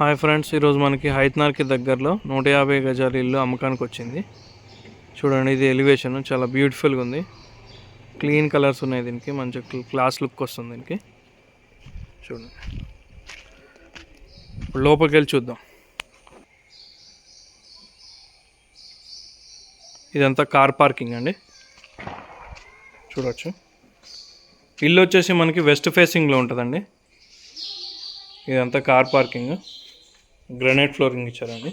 Hi friends, ఈరోజు మనకి హైత్నార్కి దగ్గరలో 150 గజాల ఇల్లు అమ్మకానికి వచ్చింది. చూడండి, ఇది ఎలివేషన్ చాలా బ్యూటిఫుల్గా ఉంది. క్లీన్ కలర్స్ ఉన్నాయి, దీనికి మంచి క్లాస్ లుక్ వస్తుంది దీనికి. చూడండి, ఇప్పుడు లోపలికి వెళ్ళి చూద్దాం. ఇదంతా కార్ పార్కింగ్ అండి. చూడవచ్చు, ఇల్లు వచ్చేసి మనకి వెస్ట్ ఫేసింగ్లో ఉంటుందండి. ఇదంతా కార్ పార్కింగ్. గ్రానైట్ ఫ్లోరింగ్ ఇచ్చారండి.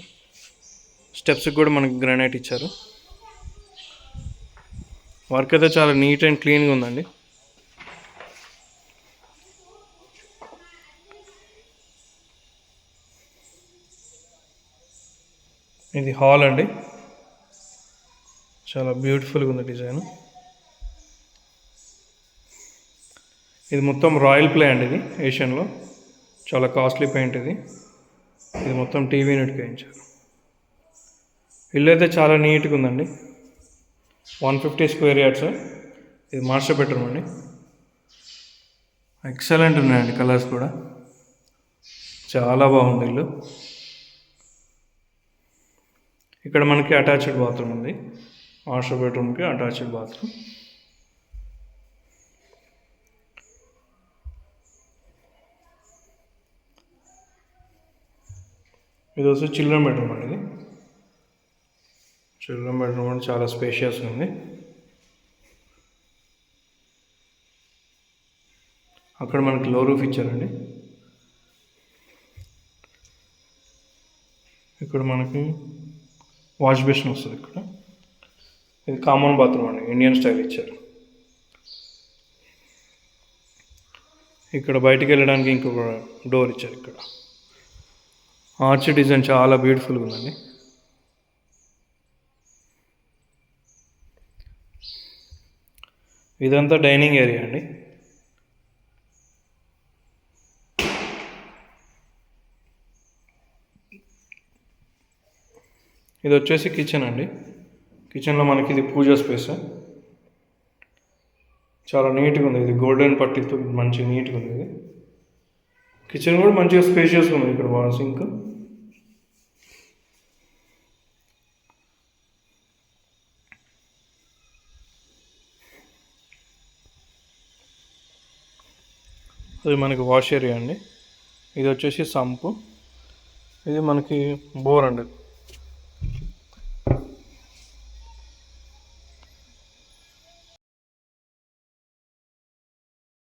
స్టెప్స్కి కూడా మనకి గ్రానైట్ ఇచ్చారు. వర్క్ అయితే చాలా నీట్ అండ్ క్లీన్గా ఉందండి. ఇది హాల్ అండి, చాలా బ్యూటిఫుల్గా ఉంది డిజైన్. ఇది మొత్తం రాయల్ ప్లే అండి. ఇది ఏషియన్లో చాలా కాస్ట్లీ పెయింట్. ఇది మొత్తం టీవీ యూనిట్ వేయించారు. ఇల్లు అయితే చాలా నీట్గా ఉందండి. 150 స్క్వేర్ యార్డ్స్. ఇది మాస్టర్ బెడ్రూమ్ అండి. ఎక్సలెంట్ ఉన్నాయండి కలర్స్ కూడా. చాలా బాగుంది ఇల్లు. ఇక్కడ మనకి అటాచ్డ్ బాత్రూమ్ ఉంది. మాస్టర్ బెడ్రూమ్కి అటాచ్డ్ బాత్రూమ్. ఇది వచ్చి చిల్డ్రన్ బెడ్రూమ్ అండి. ఇది చిల్డ్రన్ బెడ్రూమ్ అంటే చాలా స్పేషియస్ ఉంది. అక్కడ మనకి లో రూఫ్ ఇచ్చారండి. ఇక్కడ మనకి వాష్ బేసిన్ వస్తుంది. ఇక్కడ ఇది కామన్ బాత్రూమ్ అండి, ఇండియన్ స్టైల్ ఇచ్చారు. ఇక్కడ బయటికి వెళ్ళడానికి ఇంకొక డోర్ ఇచ్చారు. ఇక్కడ ఆర్చ్ డిజైన్ చాలా బ్యూటిఫుల్గా ఉందండి. ఇదంతా డైనింగ్ ఏరియా అండి. ఇది వచ్చేసి కిచెన్ అండి. కిచెన్లో మనకి ఇది పూజా స్పేస్. చాలా నీట్గా ఉంది. ఇది గోల్డెన్ పట్టితో మంచి నీట్గా ఉంది. ఇది కిచెన్ కూడా మంచిగా స్పేషియస్గా ఉంది. ఇక్కడ సింక్. అది మనకి వాష్ ఏరియా అండి. ఇది వచ్చేసి సంపు. ఇది మనకి బోర్ అండి.